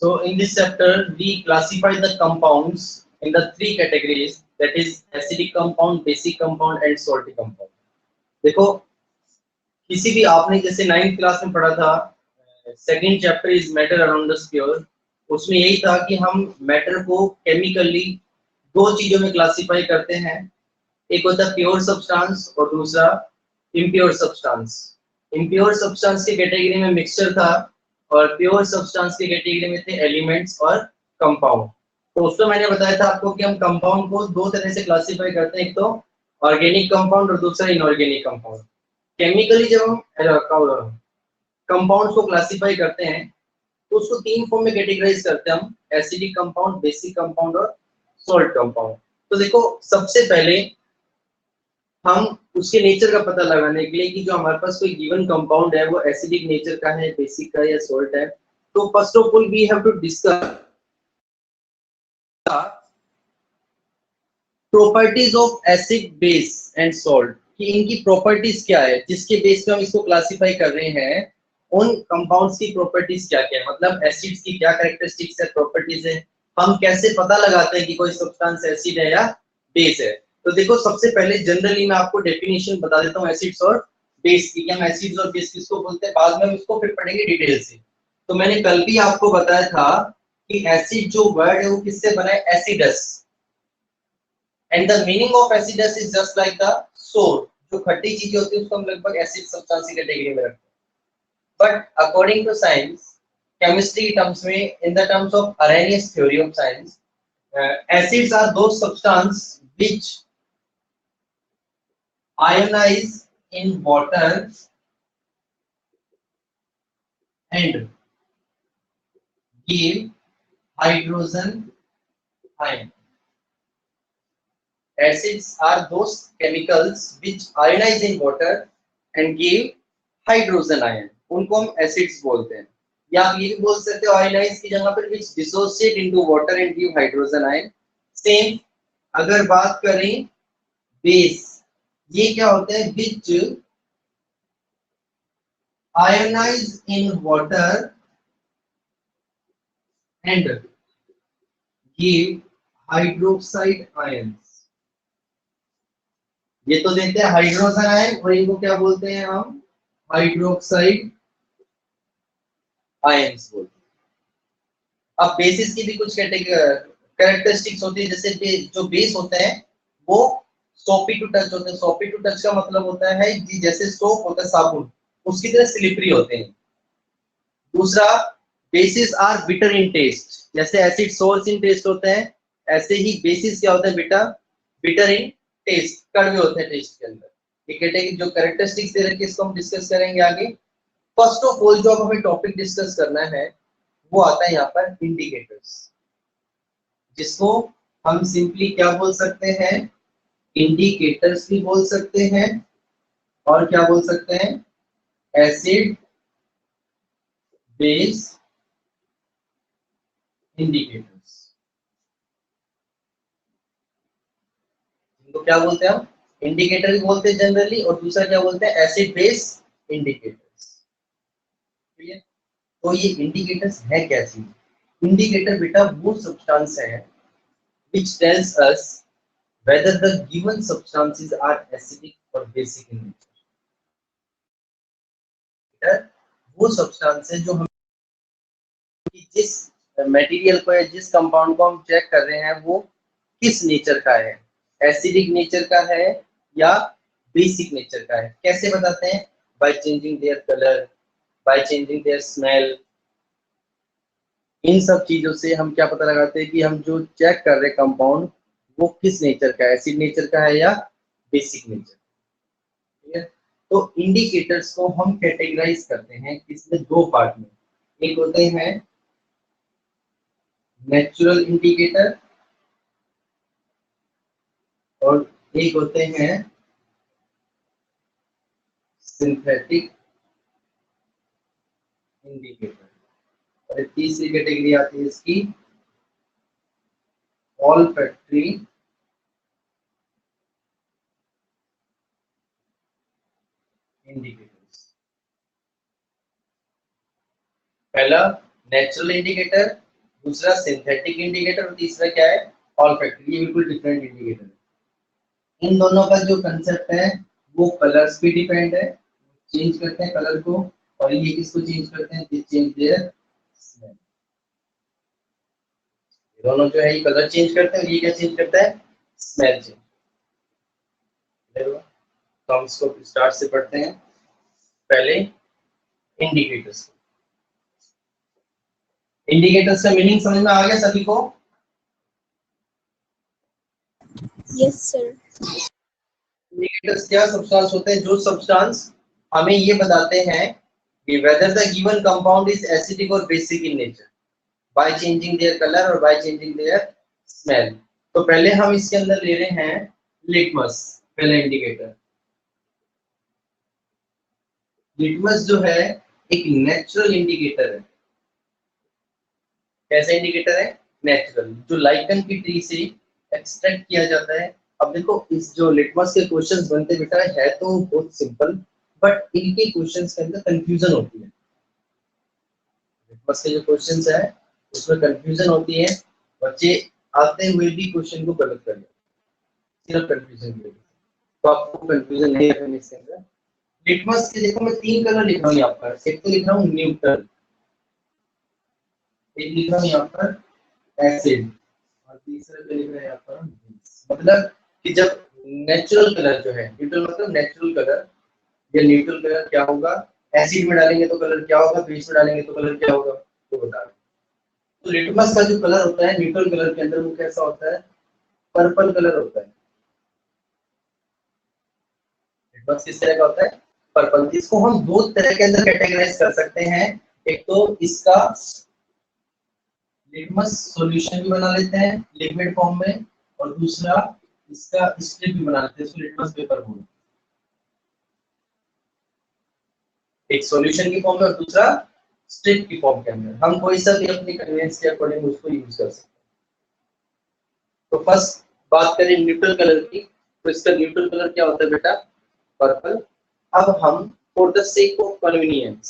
So in this chapter, we classify the compounds in the three categories, that is acidic compound, basic compound and salty compound. देखो किसी भी आपने जैसे 9th class में पढ़ा था, second chapter is matter around the sphere, उसमें यही था कि हम मैटर को केमिकली दो चीजों में क्लासिफाई करते हैं। एक होता है प्योर सब्सटेंस और दूसरा इम्प्योर सब्सटेंस। इम्प्योर सब्सटेंस की कैटेगरी में मिक्सचर था और प्योर सब्सटेंस की कैटेगरी में थे एलिमेंट्स और कंपाउंड। तो उसमें मैंने बताया था आपको कि हम कंपाउंड को दो तरह से क्लासिफाई करते हैं, एक तो ऑर्गेनिक कंपाउंड और दूसरा इनऑर्गेनिक कंपाउंड। केमिकली जब हम कंपाउंड्स को क्लासिफाई करते हैं तो उसको तीन फॉर्म में कैटेगराइज करते हैं हम, एसिडिक कंपाउंड, बेसिक कंपाउंड और सॉल्ट कंपाउंड। तो देखो सबसे पहले हम उसके नेचर का पता लगाने के लिए कि जो हमारे पास कोई गिवन कंपाउंड है वो एसिडिक नेचर का है, बेसिक का या सॉल्ट है, तो first of all we have to discuss properties of acid, base and salt, कि इनकी प्रॉपर्टीज क्या है जिसके बेस पे हम इसको क्लासिफाई कर रहे हैं। उन कंपाउंड्स की प्रॉपर्टीज क्या क्या है, मतलब एसिड्स की क्या कैरेक्टरिस्टिक्स है, प्रॉपर्टीज है, हम कैसे पता लगाते हैं कि कोई सब्सटेंस एसिड है या बेस है। तो देखो सबसे पहले जनरली मैं आपको डेफिनेशन बता देता हूँ एसिड्स और बेस की, हम एसिड्स और बेस किसको बोलते हैं, बाद में हम इसको फिर पढ़ेंगे डिटेल से। तो मैंने कल भी आपको बताया था कि एसिड जो वर्ड है वो किससे बना है, acidus, and the meaning of acidus is just like the सोर। जो खट्टी चीजें होती है उसको हम लगभग एसिड सब्सटेंस की कैटेगरी में रखते हैं। But according to science, chemistry terms में, in the terms of Arrhenius theory of science, acids are those substances which ionize in water and give hydrogen ion. Acids are those chemicals which ionize in water and give hydrogen ion. उनको हम acids बोलते हैं। या आप ये भी बोल सकते हो आयोनाइज की जगह पर which dissociate into water and give hydrogen ion। Same अगर बात करें बेस, ये क्या होता है, which ionize in water and give hydroxide ions। ये तो देते हैं हाइड्रोजन आयन और इनको क्या बोलते हैं हम, हाइड्रोक्साइड आयंस बोलते हैं। अब बेसिस की भी कुछ कैरेक्टरिस्टिक्स होती है, जैसे जो बेस होते हैं वो सोपी टू टच होते हैं। सोपी टू टच का मतलब होता है कि जैसे सोप होता है साबुन, उसकी तरह स्लिपरी होते हैं। दूसरा, bases are bitter in taste, जैसे एसिड सोर्स इन टेस्ट होते हैं, ऐसे ही बेसिस क्या होता है, बिटर बिटर इन टेस्ट, कड़वे होते हैं टेस्ट के अंदर। ये कैटेगरी जो कैरेक्टरिस्टिक्स दे रखी है इसको हम डिस्कस करेंगे आगे। फर्स्ट ऑफ ऑल जो हमें टॉपिक डिस्कस करना है वो आता है यहाँ पर इंडिकेटर्स, जिसको हम सिंपली क्या बोल सकते हैं, इंडिकेटर्स भी बोल सकते हैं और क्या बोल सकते हैं, एसिड बेस इंडिकेटर्स। इनको क्या बोलते हैं हम, इंडिकेटर भी बोलते हैं जनरली, और दूसरा क्या बोलते हैं, एसिड बेस इंडिकेटर्स। ठीक है, तो ये इंडिकेटर्स है क्या चीज, इंडिकेटर बेटा वो सब्सटेंस है which tells us whether the given substances are acidic or basic in nature। वो सब्सटेंस है जो हम जिस मटेरियल को या जिस कंपाउंड को हम चेक कर रहे हैं वो किस नेचर का है, एसिडिक नेचर का है या बेसिक नेचर का है। कैसे बताते हैं, by changing their colour, by changing their smell. इन सब चीजों से हम क्या पता लगाते हैं कि हम जो चेक कर रहे हैं कंपाउंड वो किस नेचर का है, एसिड नेचर का है या बेसिक नेचर। ठीक है, तो इंडिकेटर्स को हम कैटेगराइज करते हैं इसमें दो पार्ट में, एक होते हैं नेचुरल इंडिकेटर और एक होते हैं सिंथेटिक इंडिकेटर, और तीसरी कैटेगरी आती है इसकी ऑल्फैक्टरी इंडिकेटर्स। पहला नेचुरल इंडिकेटर, दूसरा सिंथेटिक इंडिकेटर और तीसरा क्या है ऑल्फैक्टरी। ये बिल्कुल डिफरेंट इंडिकेटर है। इन दोनों का जो कंसेप्ट है वो कलर्स पे डिपेंड है, चेंज करते हैं कलर को, और ये किसको चेंज करते हैं, चेंज देयर स्मेल। दोनों जो है ये कलर चेंज करते हैं, ये क्या चेंज करता है, स्मेल चेंज। तो हम इसको स्टार्ट से पढ़ते हैं। पहले इंडिकेटर्स। इंडिकेटर्स का मीनिंग समझ में आ गया सभी को? Yes sir. इंडिकेटर्स क्या सब्सटेंस होते हैं, जो सब्सटेंस हमें ये बताते हैं कि whether the given compound is acidic or basic in nature by changing their colour और बाय चेंजिंग देयर स्मेल। तो पहले हम इसके अंदर ले रहे हैं लिटमस, पहला इंडिकेटर। लिटमस जो है एक नेचुरल इंडिकेटर है। कैसा इंडिकेटर है, नेचुरल, जो लाइकन की ट्री से एक्सट्रैक्ट किया जाता है। अब देखो इस जो लिटमस के क्वेश्चंस बनते बेटा है तो बहुत सिंपल, बट इनके क्वेश्चंस के अंदर कंफ्यूजन होती है। लिटमस के जो क्वेश्चंस है उसमें कंफ्यूजन होती है, बच्चे आते हुए भी क्वेश्चन को गलत कर लेते हैं सिर्फ कंफ्यूजन की वजह से। तो आपको कंफ्यूजन नहीं रखनी इसके अंदर। लिटमस के देखो मैं 3 कलर लिख रहा हूँ यहाँ पर। एक तो लिख रहा हूँ न्यूट्रल, एक लिख रहा हूँ यहाँ पर एसिड, और तीसरा जो लिख रहे हैं यहाँ पर बेस। मतलब कि जब नेचुरल कलर जो है, न्यूट्रल मतलब नेचुरल कलर, या न्यूट्रल कलर क्या होगा, एसिड में डालेंगे तो कलर क्या होगा, बेस में डालेंगे तो कलर क्या होगा, तो बता रहे। तो लिटमस का जो कलर होता है न्यूट्रल कलर के अंदर वो कैसा होता है, पर्पल कलर होता है। लिटमस किस तरह का होता है, पर्पल। इसको हम दो तरह के अंदर कैटेगराइज कर सकते हैं। एक तो इसका लिटमस सॉल्यूशन भी बना लेते हैं लिक्विड फॉर्म में, और दूसरा इसका स्ट्रिप भी बना लेते हैं, इसको लिटमस पेपर बोलते हैं। एक सॉल्यूशन की फॉर्म में और दूसरा स्ट्रिप की फॉर्म के अंदर। हम कोई सा भी अपनी कन्वीनियंस के अकॉर्डिंग उसको यूज कर सकते हैं। तो फर्स्ट बात करें न्यूट्रल कलर की, तो इसका न्यूट्रल कलर क्या होता है बेटा, पर्पल। अब हम for the sake of convenience,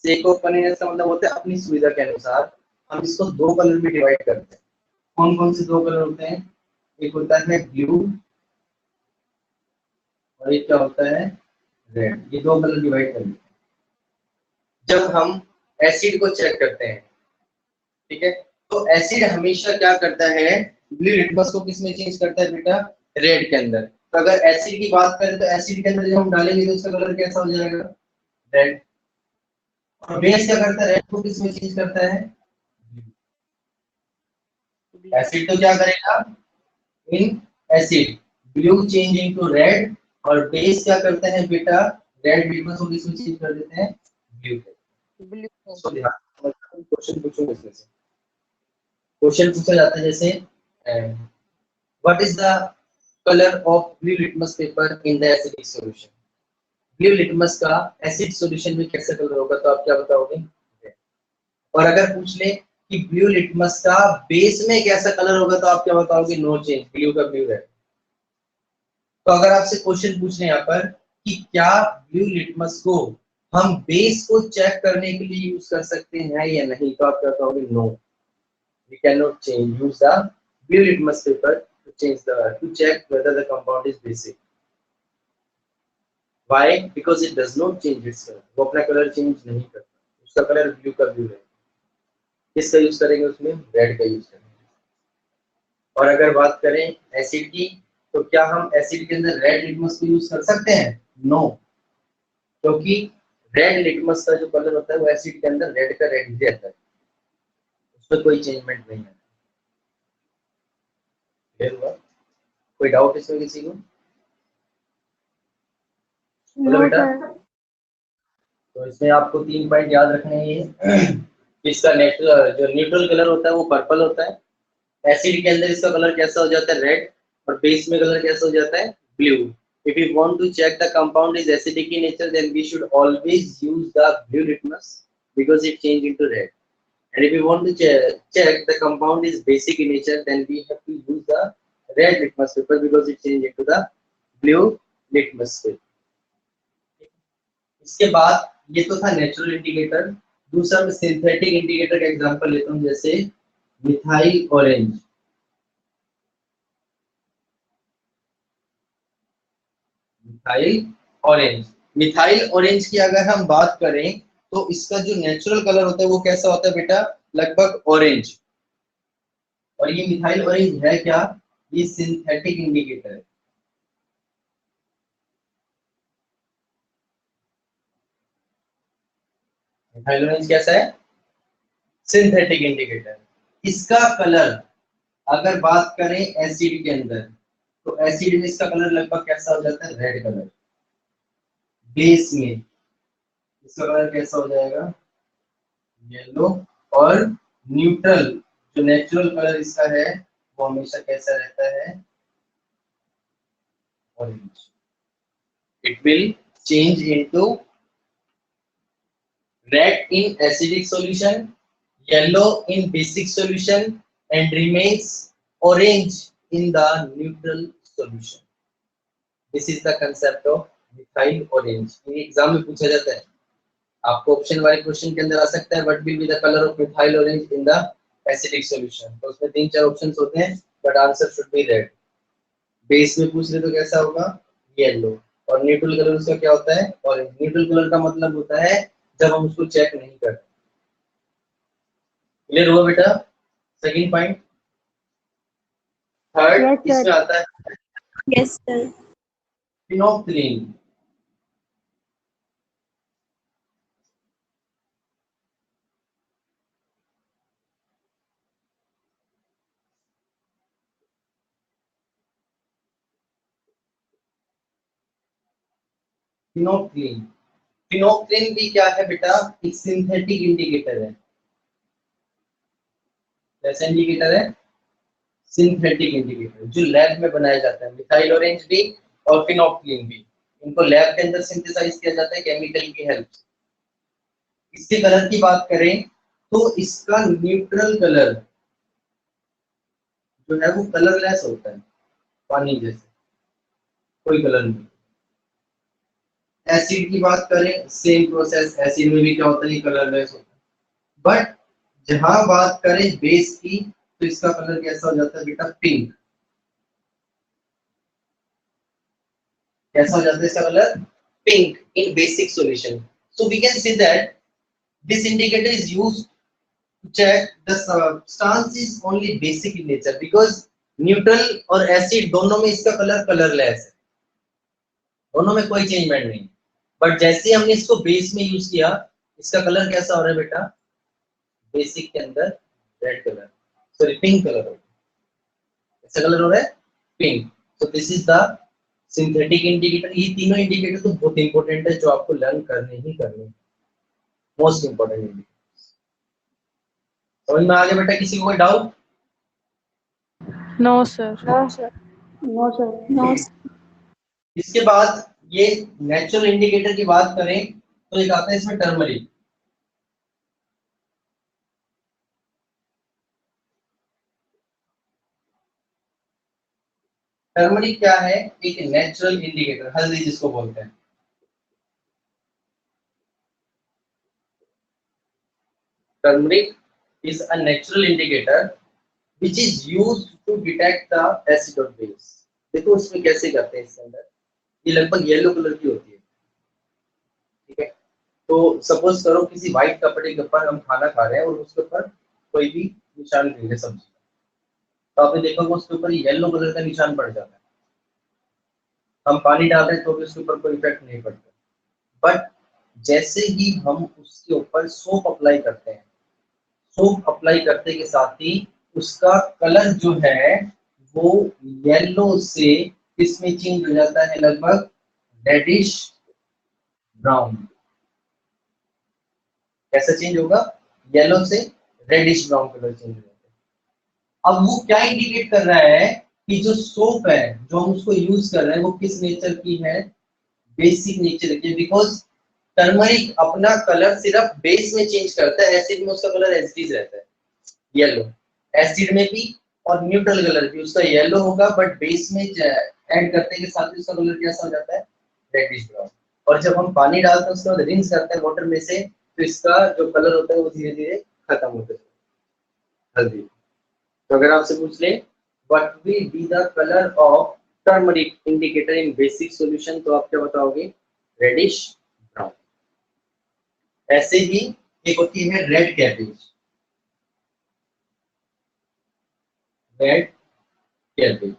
sake of convenience का मतलब होता है अपनी सुविधा के अनुसार हम इसको दो कलर में डिवाइड करते हैं। कौन कौन से दो कलर होते हैं, एक होता है ब्लू और एक क्या होता है रेड। ये दो कलर डिवाइड कर लेते हैं जब हम एसिड को चेक करते हैं। ठीक है, तो एसिड हमेशा क्या करता है, ब्लू लिटमस को किस में चेंज करता है बेटा, रेड के अंदर। तो अगर एसिड की बात करें तो एसिड के अंदर जब हम डालेंगे तो उसका कलर कैसा हो जाएगा, रेड। और बेस क्या करता है, रेड को किस में चेंज करता है, एसिड। तो क्या करेगा, in acid blue change into red, और बेस क्या करते हैं बेटा, रेड लिटमस को किस में चेंज कर देते हैं, ब्लू। ब्लू। सो ध्यान क्वेश्चन पूछूंगा इसमें से। क्वेश्चन पूछा जाता है जैसे what is the colour of blue litmus paper in the acidic solution. Blue litmus का एसिड सॉल्यूशन में कैसा कलर होगा, तो आप क्या बताओगे। और अगर पूछ ले कि ब्लू लिटमस का बेस में कैसा कलर होगा, तो आप क्या बताओगे, नो चेंज, ब्लू का ब्लू है। तो अगर आपसे क्वेश्चन पूछ रहे हैं यहाँ पर कि क्या ब्लू लिटमस को हम बेस को चेक करने के लिए यूज कर सकते हैं या नहीं, तो आप क्या बताओगे, no, we cannot change use the blue litmus paper to change the to check whether the compound is basic. Why? Because it does not change its color. वो अपना कलर चेंज नहीं करता, उसका कलर ब्लू का blue है। किसका use करेंगे उसमें, रेड का यूज करेंगे। और अगर बात करें एसिड की, तो क्या हम एसिड के अंदर रेड लिटमस को यूज कर सकते हैं, नो, क्योंकि रेड लिटमस का जो कलर होता है वो एसिड के अंदर रेड का रेड ही रहता है, उसमें कोई चेंजमेंट नहीं है। क्लियर हुआ, कोई डाउट इसमें किसी को, बोलो बेटा। तो इसमें आपको 3 पॉइंट याद रखने हैं। इसका नेचुरल जो न्यूट्रल कलर होता है वो पर्पल होता है, एसिड के अंदर इसका कलर कैसा हो जाता है, रेड, और बेस में कलर कैसा हो जाता है, blue. If we want to check the compound is acidic in nature, then we should always use the blue litmus because it change into red. And if we want to check the compound is basic in nature, then we have to use the red litmus paper because it change into the blue litmus paper. इसके बाद ये तो था natural indicator. दूसरा मैं synthetic indicator का example लेता हूँ, जैसे methyl orange, methyl orange. Methyl orange की अगर हम बात करें तो इसका जो नेचुरल कलर होता है वो कैसा होता है बेटा, लगभग ऑरेंज। और ये मिथाइल ऑरेंज है क्या, ये सिंथेटिक इंडिकेटर है। मिथाइल ऑरेंज कैसा है, सिंथेटिक इंडिकेटर। इसका कलर अगर बात करें एसिड के अंदर, तो एसिड में इसका कलर लगभग कैसा हो जाता है, रेड कलर। बेस में इसका कलर कैसा हो जाएगा, येलो। और न्यूट्रल जो नेचुरल कलर इसका है वो हमेशा कैसा रहता है, orange. It will change into red in acidic solution, yellow in basic solution, and remains orange in the neutral solution. This is the concept of methyl orange. ये एग्जाम में पूछा जाता है, आपको ऑप्शन वाले क्वेश्चन के अंदर आ सकता है what will be the colour of methyl orange in the acidic solution. तो उसमें 3-4 ऑप्शंस होते हैं but answer should be red. Base में पूछ रहे तो कैसा होगा, येलो। और न्यूट्रल कलर उसका क्या होता है, ऑरेंज। न्यूट्रल कलर का मतलब होता है जब हम उसको चेक नहीं करते। क्लियर हुआ बेटा, second point. Third Yes, sir. इसमें आता है Yes, sir. Phenolphthalein. Phenolphthalein, phenolphthalein भी क्या है बेटा, एक सिंथेटिक इंडिकेटर है। कैसा इंडिकेटर है, सिंथेटिक इंडिकेटर, जो लैब में बनाया जाता है। मिथाइल ऑरेंज भी और फिनोप्थलीन भी, इनको लैब के अंदर सिंथेसाइज किया जाता है केमिकल की हेल्प से। इसके कलर की बात करें तो इसका न्यूट्रल कलर जो है वो कलरलेस होता है, पानी जैसे, कोई कलर नहीं। एसिड की बात करें सेम प्रोसेस, एसिड में भी क्या होता है, कलरलेस होता है। बट जहां बात करें बेस की तो इसका कलर कैसा हो जाता है बेटा, पिंक। कैसा हो जाता है इसका colour, pink in basic solution. So we can see that this indicator is used to check the substance is only basic in nature because neutral और एसिड दोनों में इसका कलर कलरलेस है, दोनों में कोई चेंजमेंट नहीं। बट जैसे हमने इसको बेस में यूज किया, इसका कलर कैसा हो रहा है बेटा, बेसिक के अंदर red colour, sorry pink colour हो रहा है। कैसा कलर हो रहा है, pink. So this is the synthetic indicator. ये तीनों इंडिकेटर तो बहुत इंपॉर्टेंट है, जो आपको लर्न करने ही करने, मोस्ट इंपॉर्टेंट इंडिकेटर। समझ में आ गया बेटा, किसी को कोई doubt? No, sir. No, sir. No, sir. No, sir. इसके बाद ये नेचुरल इंडिकेटर की बात करें तो एक आता है इसमें टर्मरिक। टर्मरिक क्या है, एक नेचुरल इंडिकेटर, हल्दी जिसको बोलते हैं। Turmeric is a natural indicator which is used to detect the acid or base। देखो उसमें कैसे करते हैं, इसके अंदर ये लगभग येलो कलर की होती है, ठीक है। तो सपोज करो किसी व्हाइट कपड़े के ऊपर हम खाना खा रहे हैं और उसके ऊपर कोई भी निशान नहीं है सब्जी, तो आपने देखा उसके ऊपर येलो कलर का निशान पड़ जाता है। हम पानी डाल रहे हैं तो भी उसके ऊपर कोई इफेक्ट नहीं पड़ता। बट जैसे ही हम उसके ऊपर सोप अप्लाई करते हैं, सोप अप्लाई करते के साथ ही उसका कलर जो है वो येलो से किसमें चेंज हो जाता है, लगभग रेडिश ब्राउन। कैसा चेंज होगा, येलो से रेडिश ब्राउन कलर चेंज हो जाता है। अब वो क्या इंडिकेट कर रहा है कि जो सोप है जो हम उसको यूज कर रहे हैं वो किस नेचर की है, बेसिक नेचर की। बिकॉज टर्मरिक अपना कलर सिर्फ बेस में चेंज करता है, एसिड में उसका कलर एज इट इज रहता है, येलो। एसिड में भी और न्यूट्रल कलर भी उसका येलो होगा, बट बेस में ऐड करते के साथ उसका कलर कैसा हो जाता है, रेडिश ब्राउन। और जब हम पानी डालते हैं उसके बाद रिंस करते हैं वाटर में से, तो इसका जो कलर होता है वो धीरे धीरे खत्म होता है, हल्दी। तो अगर आपसे पूछ ले what will be the colour of turmeric indicator in basic solution, तो आप क्या बताओगे? Reddish brown. ऐसे ही एक होती है red cabbage. Red cabbage,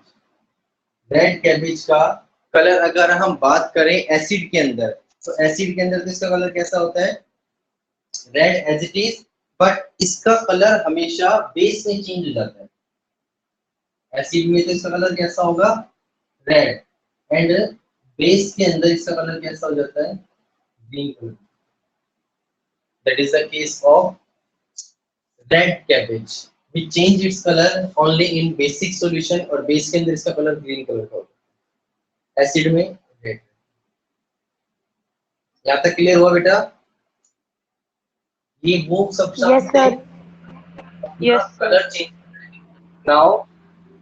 red cabbage का कलर अगर हम बात करें एसिड के अंदर, तो एसिड के अंदर तो इसका कलर कैसा होता है? Red as it is, but इसका कलर हमेशा बेस में चेंज हो जाता है। एसिड में तो इसका कलर कैसा होगा? रेड, एंड बेस के अंदर इसका कलर कैसा हो जाता है? Green colour. That is the case of red cabbage, we change its color only in basic solution, और बेस के अंदर इसका कलर ग्रीन कलर का होता है, एसिड में रेड। यहाँ तक क्लियर हुआ बेटा? ये वो सब Yes, sir. Yes, sir. Colour change. Now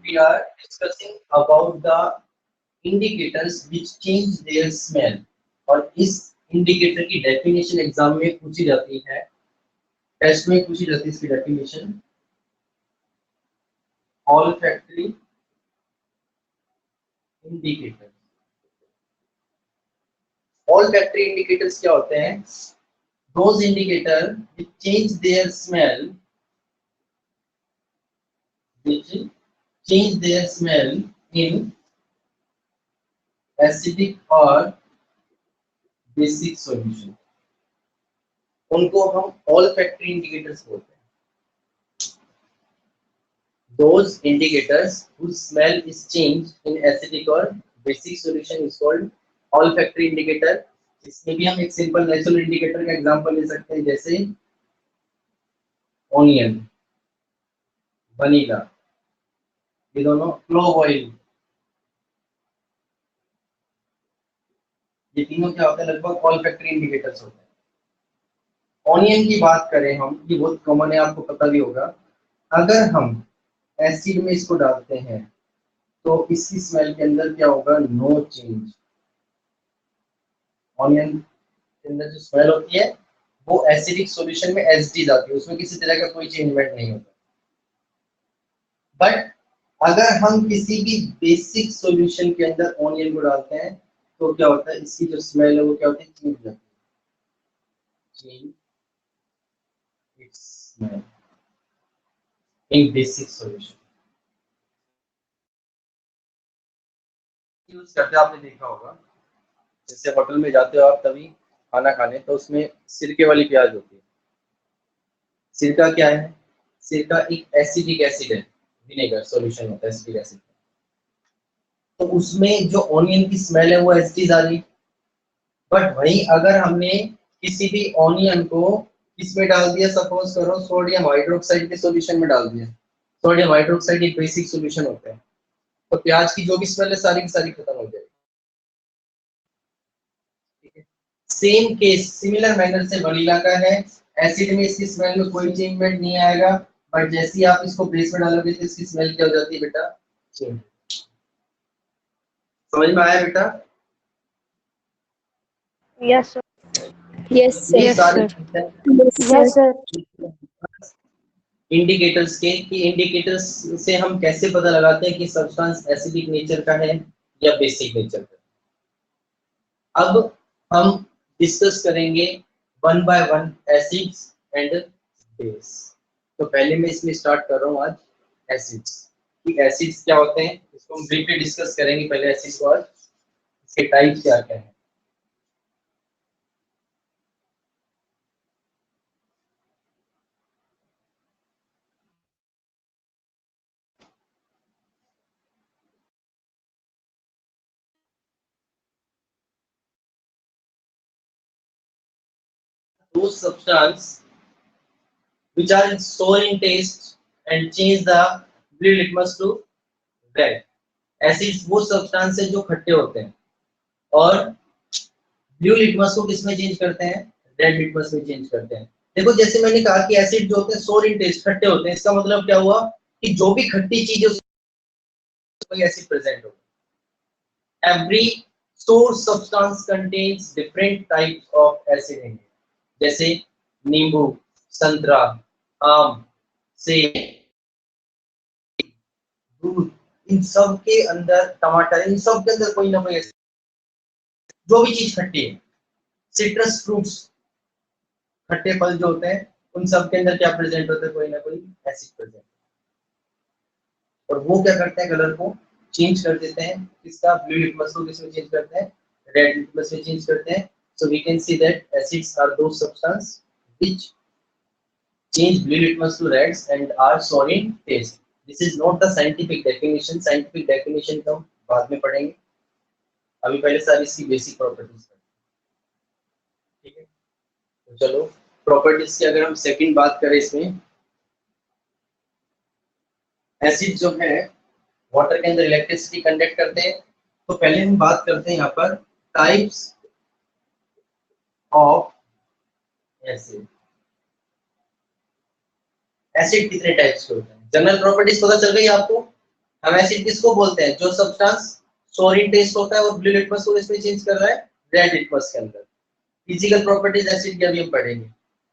we are discussing about the indicators which change their smell, और इस इंडिकेटर की डेफिनेशन एग्जाम में पूछी जाती है, टेस्ट में पूछी जाती है इसकी definition. olfactory indicator. olfactory indicators क्या होते हैं? those indicator which change their smell, which change their smell in acidic or basic solution, उनको हम olfactory indicators बोलते हैं। those indicators whose smell is changed in acidic or basic solution is called olfactory indicator। इसमें भी हम एक simple natural indicator का example ले सकते हैं, जैसे ऑनियन, वनीला, ये दोनों, क्लोव ऑयल, ये तीनों क्या होते हैं? लगभग olfactory इंडिकेटर्स होते हैं। ऑनियन की बात करें हम, ये बहुत कॉमन है, आपको पता भी होगा। अगर हम एसिड में इसको डालते हैं तो इसकी स्मेल के अंदर क्या होगा? No change. ऑनियन के अंदर जो स्मेल होती है वो एसिडिक सॉल्यूशन में एसिड आती है, उसमें किसी तरह का कोई चेंजमेंट नहीं होता। बट अगर हम किसी भी बेसिक सॉल्यूशन के अंदर ऑनियन को डालते हैं तो क्या होता है? इसकी जो स्मेल है वो क्या होती है? चेंज हो जाती है। Change it's smell in basic solution. Use करते आपने देखा होगा, जैसे होटल में जाते हो आप तभी खाना खाने, तो उसमें सिरके वाली प्याज होती है। सिरका क्या है? सिरका एक एसिडिक एसिड है, विनेगर सॉल्यूशन होता है एसिडिक एसिड। तो उसमें जो ऑनियन की स्मेल है वो एसिड आ रही। बट वहीं अगर हमने किसी भी ऑनियन को किसमें डाल दिया, सपोज करो सोडियम हाइड्रोक्साइड के सॉल्यूशन में डाल दिया, सोडियम हाइड्रोक्साइड एक बेसिक सॉल्यूशन होता है, तो प्याज की जो भी स्मेल है सारी की सारी खत्म हो जाएगी। सेम केस सिमिलर मैनर से वनीला का है। एसिड में इसकी स्मेल में कोई चेंजमेंट नहीं आएगा, बट जैसे ही आप इसको बेस में डालोगे तो इसकी स्मेल क्या हो जाती है बेटा? चेंज। समझ में आया बेटा? Yes, sir. Yes, sir. ये Yes, सारी sir. Yes, sir. इंडिकेटर्स के, कि इंडिकेटर्स से हम कैसे पता लगाते हैं कि सब्सटेंस एसिडिक नेचर का है या बेसिक नेचर का। अब हम डिस्कस करेंगे one by one acids and base. तो पहले मैं इसमें स्टार्ट कर रहा हूँ आज एसिड्स, कि एसिड्स क्या होते हैं इसको हम ब्रीफली डिस्कस करेंगे। पहले एसिड्स और इसके टाइप्स क्या क्या हैं। Those substances which are sour in taste and change the blue litmus to red। Acids वो सब्सटेंस है जो खट्टे होते हैं और ब्लू लिटमस को किसमें चेंज करते हैं? रेड लिटमस में चेंज करते हैं। देखो जैसे मैंने कहा कि एसिड जो होते हैं सोर इन टेस्ट, खट्टे होते हैं, इसका मतलब क्या हुआ कि जो भी खट्टी चीज है उसमें एसिड प्रेजेंट होगा। Every sour substance contains different types of acid in it, जैसे नींबू, संतरा, आम, सेब, दूध, इन सब के अंदर, टमाटर, इन सब के अंदर कोई ना कोई जो भी चीज खट्टी है, सिट्रस फ्रूट्स, खट्टे फल जो होते हैं, उन सब के अंदर क्या प्रेजेंट होता है, कोई ना कोई एसिड प्रेजेंट, और वो क्या करते हैं, कलर को चेंज कर देते हैं। किसका, ब्लू लिटमस को किसमें चेंज करते हैं, रेड लिटमस में चेंज करते हैं। So we can see that acids are those substance which change blue litmus to reds and are sour in taste. This is not the scientific definition. Scientific definition को बाद में पढ़ेंगे, अभी पहले सारी इसकी बेसिक प्रॉपर्टीज पढ़ेंगे, ठीक है। तो चलो प्रॉपर्टीज की अगर हम सेकंड बात करें, इसमें एसिड जो है वाटर के अंदर इलेक्ट्रिसिटी कंडक्ट करते हैं। तो पहले हम बात करते हैं यहाँ पर टाइप्स ऑफ एसिड। एसिड कितने टाइप्स के होते हैं, जनरल प्रॉपर्टीज पता चल गई आपको। हम एसिड किसको बोलते हैं, जो सब्सटेंस सोर इन टेस्ट होता है और ब्लू लिटमस को इसमें चेंज कर रहा है रेड लिटमस के अंदर। फिजिकल प्रॉपर्टीज एसिड की अभी हम पढ़ेंगे।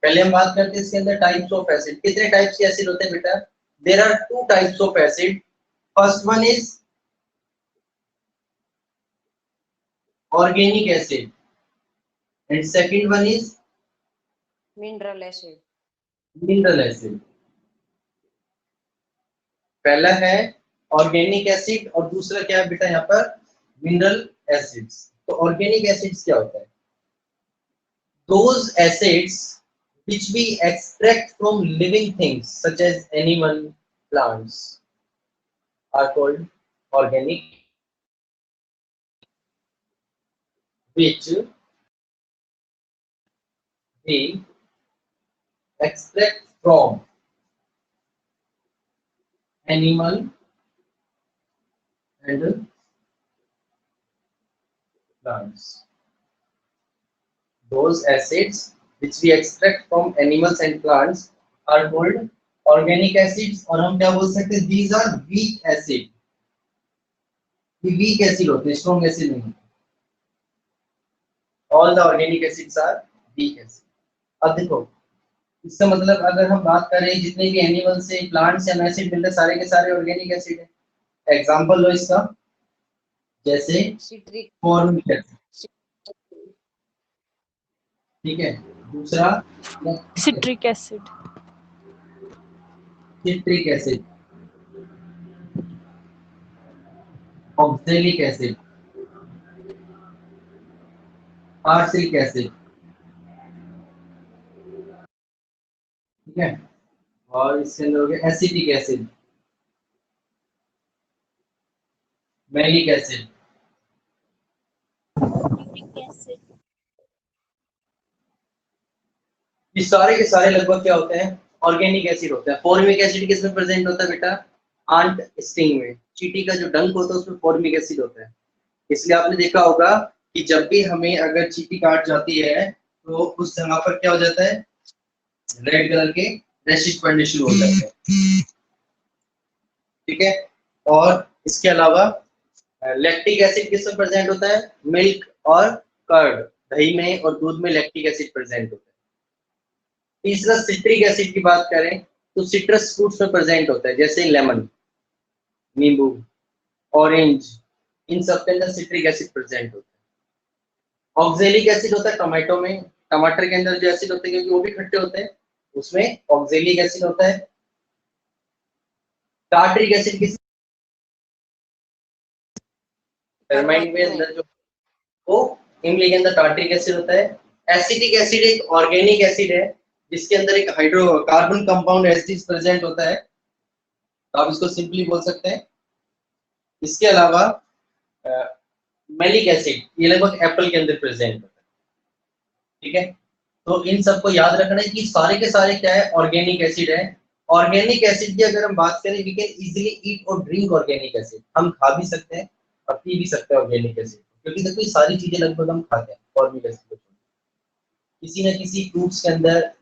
पहले हम बात करते हैं इसके अंदर टाइप्स ऑफ एसिड। कितने टाइप्स के एसिड होते हैं बेटा, there are two types of acid. First one is organic acid and second one is mineral acid. Mineral acid. पहला है ऑर्गेनिक एसिड और दूसरा क्या है बेटा यहाँ पर, मिनरल एसिड्स। तो ऑर्गेनिक एसिड्स क्या होता है, those acids which we extract from living things such as animal, plants are called organic, which we extract from animal and plants. Those acids which we extract from animals and plants are called organic acids, और हम क्या बोल सकते हैं, these are weak acid। ये weak acid होते हैं, strong acid नहीं। All the organic acids are weak acid। अब देखो, इसका मतलब अगर हम बात करें जितने भी एनिमल से प्लांट से हमें एसिड मिलते हैं, सारे के सारे ऑर्गेनिक एसिड है। एग्जांपल लो इसका, जैसे सिट्रिक फॉर्मिक एसिड, ठीक है। दूसरा citric acid, citric acid, oxalic acid, arsenic acid, ठीक है। और इसके अंदर हो गया एसिटिक एसिड, मैलिक एसिड। ये सारे के सारे लगभग क्या होते हैं, ऑर्गेनिक एसिड होते हैं। फॉर्मिक एसिड किसमें प्रेजेंट होता है बेटा, आंट स्टिंग में। चींटी का जो डंक होता है उसमें फॉर्मिक एसिड होता है। इसलिए आपने देखा होगा कि जब भी हमें अगर चींटी काट जाती है तो उस जगह पर क्या हो जाता है, रेड कलर के रैशेस पड़ने शुरू हो जाते हैं, ठीक है। और इसके अलावा लैक्टिक एसिड किसमें प्रेजेंट होता है, मिल्क और कर्ड, दही में और दूध में लैक्टिक एसिड प्रेजेंट होता है। तीसरा सिट्रिक एसिड की बात करें तो सिट्रस फ्रूट्स में प्रेजेंट होता है, जैसे लेमन, नींबू, ऑरेंज, इन सब के अंदर सिट्रिक एसिड प्रेजेंट होता है। ऑक्सैलिक एसिड होता है टमाटो में, टमाटर के अंदर जो एसिड होते हैं क्योंकि वो भी खट्टे होते हैं, उसमें ऑक्सैलिक एसिड होता है। टार्ट्रिक एसिड किस टर्माइन में अंदर जो, वो इमली के अंदर टार्ट्रिक एसिड होता है। एसिटिक एसिड एक ऑर्गेनिक एसिड है जिसके अंदर एक हाइड्रोकार्बन कंपाउंड एसिड प्रेजेंट होता है, तो आप इसको सिंपली बोल सकते हैं। इसके अलावा मैलिक एसिड, ये लगभग एप्पल के अंदर प्रेजेंट होता है, ठीक है। तो इन सबको याद रखना है कि सारे के सारे क्या है, ऑर्गेनिक एसिड है। ऑर्गेनिक एसिड की अगर हम बात करें, वी कैन इजीली ईट और ड्रिंक ऑर्गेनिक एसिड। हम खा भी सकते हैं और पी भी सकते हैं ऑर्गेनिक एसिड, क्योंकि देखो ये सारी चीजें लगभग हम खाते हैं ऑर्गेनिक एसिड। किसी न किसी फ्रूट्स के अंदर,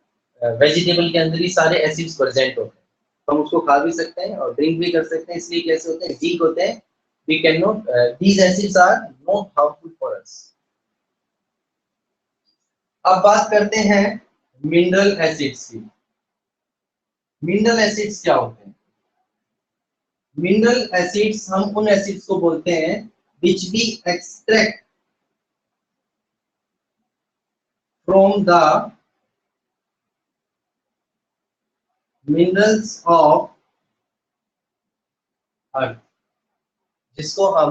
वेजिटेबल के अंदर ही सारे एसिड्स प्रेजेंट होते हैं, तो हम उसको खा भी सकते हैं और ड्रिंक भी कर सकते हैं। इसलिए कैसे होते हैं, वीक होते हैं। We can not, these acids are not harmful for us. अब बात करते हैं मिनरल एसिड्स की। मिनरल एसिड्स क्या होते हैं, मिनरल एसिड्स हम उन एसिड्स को बोलते हैं which we extract from the minerals of earth, जिसको हम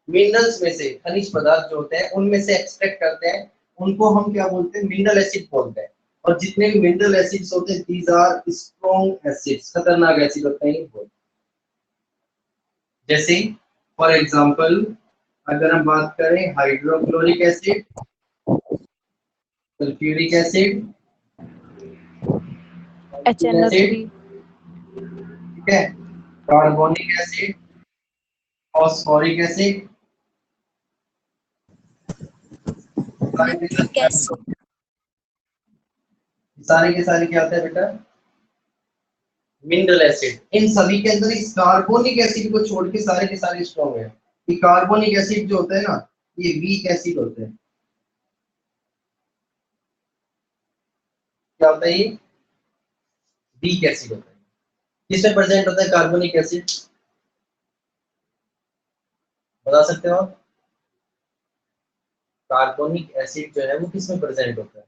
मिनरल्स में से, खनिज पदार्थ जो होते हैं उनमें से एक्सट्रैक्ट करते हैं, उनको हम क्या बोलते हैं, मिनरल एसिड बोलते हैं। और जितने भी मिनरल एसिड्स होते हैं दीज आर स्ट्रॉन्ग एसिड्स, खतरनाक एसिड होते हैं वो। जैसे फॉर एग्जांपल अगर हम बात करें hydrochloric acid, sulphuric acid, HNO3, ठीक है, carbonic acid, phosphoric acid, Nitric acid. सारे के सारे क्या होते हैं बेटा, मिनरल एसिड। इन सभी के अंदर इस कार्बोनिक एसिड को छोड़ के सारे के सारे स्ट्रॉन्ग है। ये कार्बोनिक एसिड जो होता है ना, ये वीक एसिड होते हैं। क्या होता है ये, वीक एसिड होता है। किसमें प्रेजेंट होता है कार्बोनिक एसिड, बता सकते हो आप? कार्बोनिक एसिड जो है वो किसमें प्रेजेंट होता है,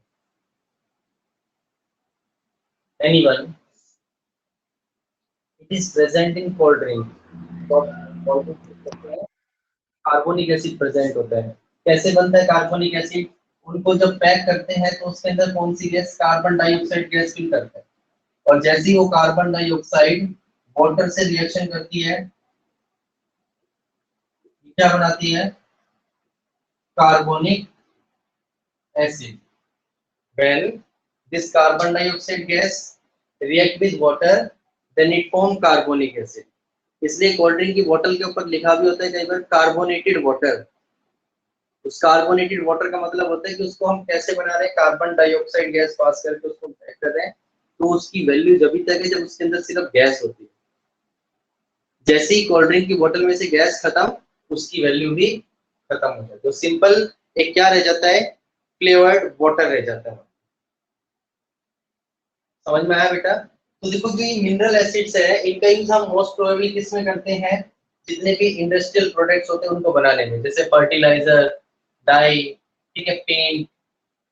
anyone? It is present in cold drink. तो कार्बोनिक एसिड प्रेजेंट होता है। कैसे बनता है कार्बोनिक एसिड, उनको जब पैक करते हैं तो उसके अंदर कौन सी gas, carbon dioxide gas fill करता है। और जैसे ही वो कार्बन डाइऑक्साइड वाटर से रिएक्शन करती है, क्या बनाती है, carbonic acid. when this carbon dioxide gas react with water then it form carbonic acid। इसलिए कोल्ड ड्रिंक की बोतल के ऊपर लिखा भी होता है कई बार कार्बोनेटेड वाटर। उस कार्बोनेटेड वाटर का मतलब होता है कि उसको हम कैसे बना रहे हैं, कार्बन डाइऑक्साइड गैस पास करके उसको पैक कर रहे हैं। तो उसकी वैल्यू जब तक है जब उसके अंदर सिर्फ गैस होती है। जैसे ही कोल्ड ड्रिंक की बोतल में से गैस खत्म, उसकी वैल्यू भी खत्म हो जाती है। तो सिंपल एक क्या रह जाता है, फ्लेवर्ड वाटर रह जाता है। समझ में आया बेटा? तो देखो जो ये मिनरल एसिड्स है इनका यूज हम मोस्ट प्रोबेबली किस में करते हैं, जितने भी इंडस्ट्रियल प्रोडक्ट्स होते हैं उनको बनाने में, जैसे फर्टिलाइजर, डाई, ठीक है, पेंट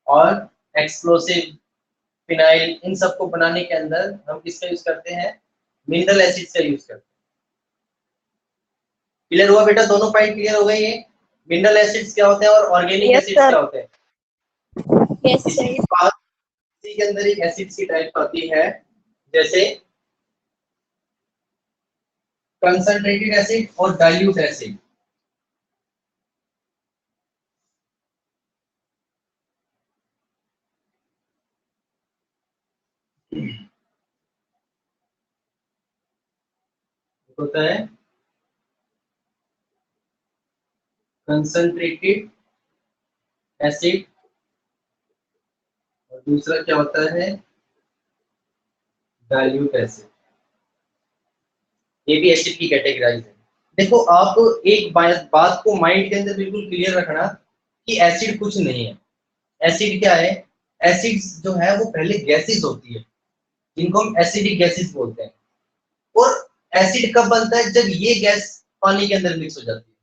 और एक्सप्लोसिव, फिनाइल, इन सबको बनाने के अंदर हम किसका यूज करते हैं, मिनरल एसिड्स का यूज करते हैं। क्लियर हुआ बेटा? दोनों पॉइंट क्लियर हो गए? ये मिनरल एसिड्स क्या होते हैं और ऑर्गेनिक Yes, एसिड्स sir. क्या होते हैं। Yes, sir. इसी बात, इसी के अंदर एक एसिड्स की टाइप आती है, जैसे कंसंट्रेटेड एसिड और डाइल्यूट एसिड। होता है कंसंट्रेटेड एसिड और दूसरा क्या होता है, डाइल्यूट एसिड। ये भी एसिड की कैटेगराइज है। देखो आप एक बात को माइंड के अंदर बिल्कुल क्लियर रखना कि एसिड कुछ नहीं है। एसिड क्या है, एसिड्स जो है वो पहले गैसेस होती है जिनको हम एसिडिक गैसेस बोलते हैं। और एसिड कब बनता है, जब ये गैस पानी के अंदर मिक्स हो जाती है।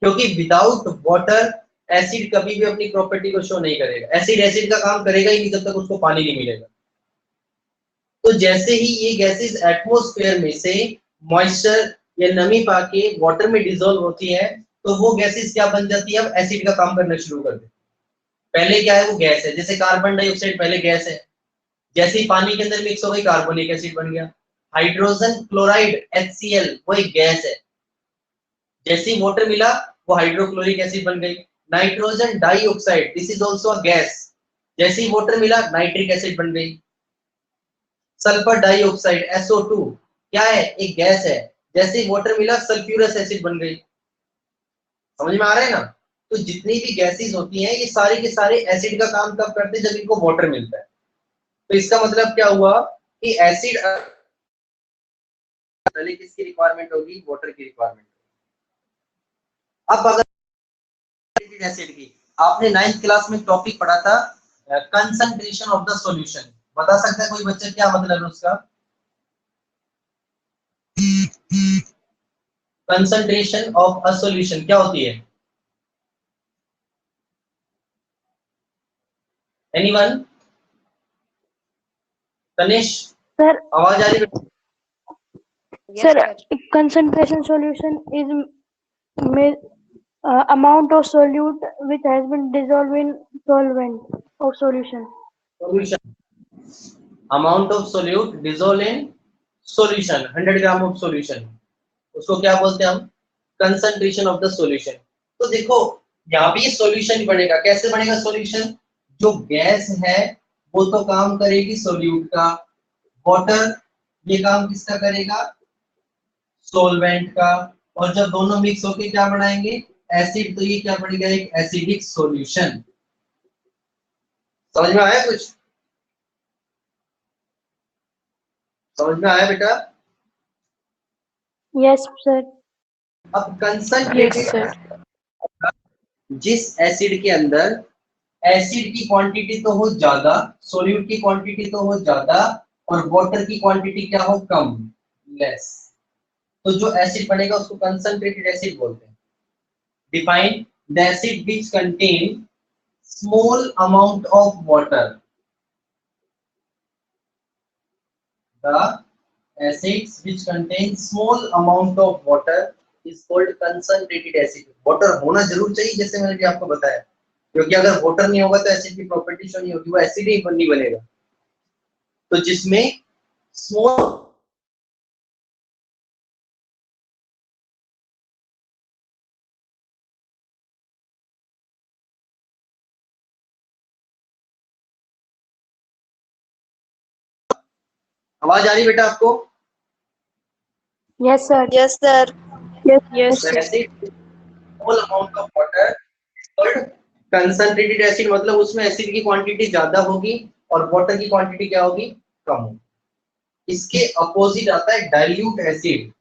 क्योंकि विदाउट वाटर एसिड कभी भी अपनी प्रॉपर्टी को शो नहीं करेगा। एसिड एसिड का काम करेगा ही नहीं जब तक उसको पानी नहीं मिलेगा। तो जैसे ही ये गैसेस एटमॉस्फेयर में से मॉइस्चर या नमी पाके वाटर में डिसॉल्व होती है तो वो गैसेस क्या बन जाती है, अब एसिड का काम करना शुरू कर देती है। पहले क्या है, वो गैस है, जैसे कार्बन डाइऑक्साइड पहले गैस है, जैसे ही पानी के अंदर मिक्स हो गई कार्बोनिक एसिड बन गया। हाइड्रोजन क्लोराइड HCl वो एक गैस है, जैसे ही वाटर मिला वो हाइड्रोक्लोरिक एसिड बन गई। Nitrogen dioxide this is also a gas, जैसे ही वाटर मिला नाइट्रिक एसिड बन गई। सल्फर डाइऑक्साइड SO2 क्या है, एक गैस है, जैसे ही वाटर मिला सल्फ्यूरस एसिड बन गई। समझ में आ रहा है ना? तो जितनी भी गैसेस होती हैं ये सारे के सारे एसिड का काम कब करते हैं, जब इनको वाटर मिलता है। तो इसका मतलब क्या हुआ कि एसिड पहले किसकी रिक्वायरमेंट होगी, वाटर की रिक्वायरमेंट। अब अगर एसिड की आपने 9th क्लास में टॉपिक पढ़ा था कंसंट्रेशन ऑफ द सॉल्यूशन, बता सकता है कोई बच्चा क्या मतलब है उसका? कंसंट्रेशन ऑफ अ सॉल्यूशन क्या होती है? एनीवन? तनिष, सर आवाज आ रही है? Yes, sir sir. concentration solution is amount of solute which has been dissolved in solvent or solution. Solution. Amount of solute dissolved in solution. 100 gram of solution, उसको क्या बोलते हैं हम? Concentration of the solution. तो देखो यहाँ भी solution बनेगा। कैसे बनेगा सॉल्यूशन? जो गैस है वो तो काम करेगी सोल्यूट का, वाटर ये काम किसका करेगा? सोलवेंट का। और जब दोनों मिक्स होके क्या बनाएंगे? एसिड। तो ये क्या बनेगा? एक एसिडिक सॉल्यूशन। समझ में आया कुछ? समझ में आया बेटा? Yes, sir. अब Yes, कंसंट्रेटेड, sir. जिस एसिड के अंदर एसिड की क्वांटिटी तो हो ज्यादा, सोल्यूट की क्वांटिटी तो हो ज्यादा, और वाटर की क्वांटिटी क्या हो? कम, लेस, तो जो एसिड बनेगा उसको कंसंट्रेटेड एसिड बोलते हैं। Define the acid which contain small amount of water. The acids which contain small amount of water is called concentrated acid। Water होना जरूर चाहिए, जैसे मैंने भी आपको बताया, क्योंकि अगर वाटर नहीं होगा तो एसिड की प्रॉपर्टी शो नहीं होगी, वो एसिड ही नहीं बनेगा। तो जिसमें स्मॉल आवाज आ रही बेटा आपको? Yes, sir. Yes, sir. Yes, yes, sir. Acid small amount of water और कंसंट्रेटेड एसिड, मतलब उसमें एसिड की क्वांटिटी ज्यादा होगी और वाटर की क्वांटिटी क्या होगी? कम होगी। इसके अपोजिट आता है डाइल्यूट एसिड,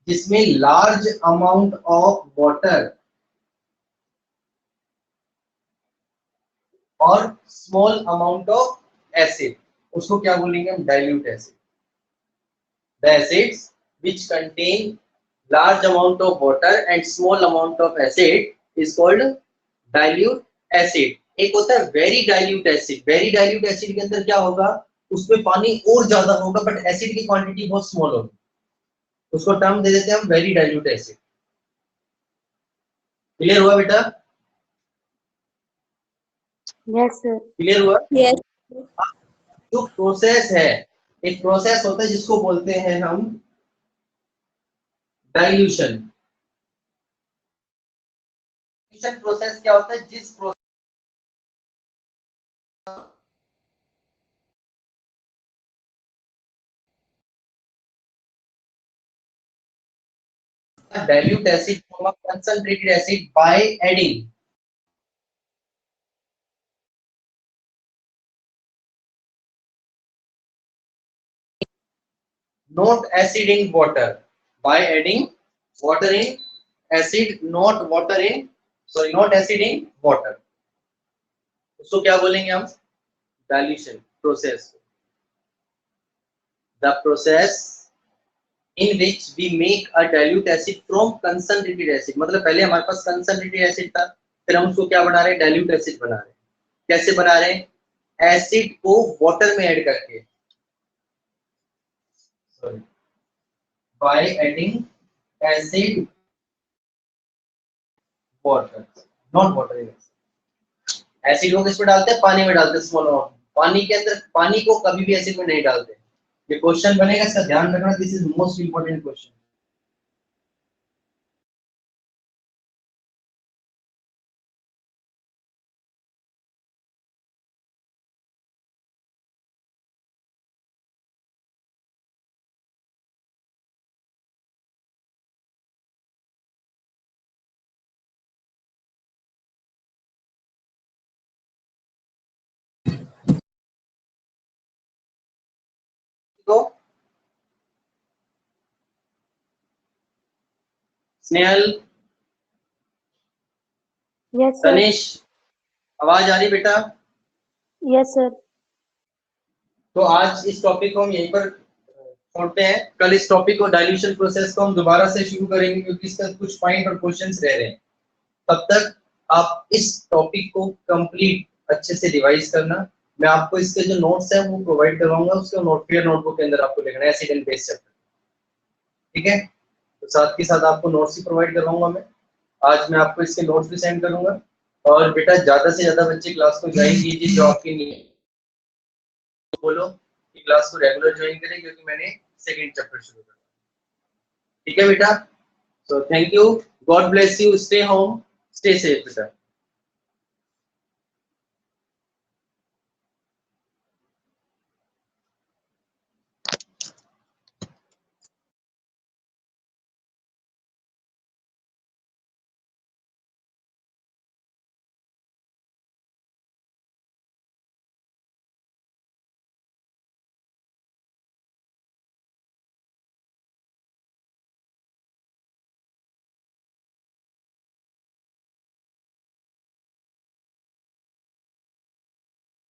जिसमें लार्ज अमाउंट ऑफ वाटर और स्मॉल अमाउंट ऑफ एसिड, उसको क्या बोलेंगे हम? Dilute acid. The acids which contain large amount of water and small amount of acid is called dilute acid। एक होता है very dilute acid. Very dilute acid के अंदर क्या होगा? उसमें पानी और ज्यादा होगा बट एसिड की क्वांटिटी बहुत स्मॉल होगी, उसको टर्म दे देते हैं हम वेरी डाइल्यूट एसिड। क्लियर हुआ बेटा? Yes, sir. क्लियर हुआ? Yes. जो प्रोसेस है, एक प्रोसेस होता है जिसको बोलते हैं हम डाइल्यूशन। डाइल्यूशन प्रोसेस क्या होता है? जिस process dilute acid form a concentrated acid by adding not acid in water, by adding water in acid, not water in, sorry, not acid in water, उसको क्या बोलेंगे हम? Dilution process. The process in which we make a dilute acid from concentrated acid, मतलब पहले हमारे पास concentrated acid था, फिर हम उसको क्या बना रहे हैं? dilute acid बना रहे हैं। कैसे बना रहे हैं? एसिड को वाटर में ऐड करके, sorry, by adding acid water, not water in acid। Acid को किसमें डालते हैं? पानी में डालते हैं, स्मॉल अमाउंट। पानी के अंदर, पानी को कभी भी एसिड में नहीं डालते। ये क्वेश्चन बनेगा, इसका ध्यान रखना, this is most important question. तो स्नेहल, Yes, sir. तनिष, आवाज आ रही बेटा? Yes, sir. तो आज इस टॉपिक को हम यहीं पर छोड़ते हैं। कल इस टॉपिक को डाइल्यूशन प्रोसेस को हम दोबारा से शुरू करेंगे क्योंकि इसका कुछ पॉइंट और क्वेश्चंस रह रहे हैं। तब तक आप इस टॉपिक को कंप्लीट अच्छे से रिवाइज करना। मैं आपको इसके जो नोट्स हैं वो प्रोवाइड करवाऊंगा, उसके नोटबुक के अंदर आपको लिखना है एसिड एंड बेस चैप्टर, ठीक है। तो साथ के साथ आपको नोट्स भी प्रोवाइड करवाऊंगा मैं। आज मैं आपको इसके नोट्स भी सेंड करूंगा। और बेटा ज्यादा से ज्यादा बच्चे क्लास को ज्वाइन कीजिए जो आपके नहीं है, तो बोलो कि क्लास को रेगुलर ज्वाइन करें क्योंकि मैंने सेकंड चैप्टर शुरू करना, ठीक है बेटा। So thank you, God bless you, stay home, stay safe बेटा।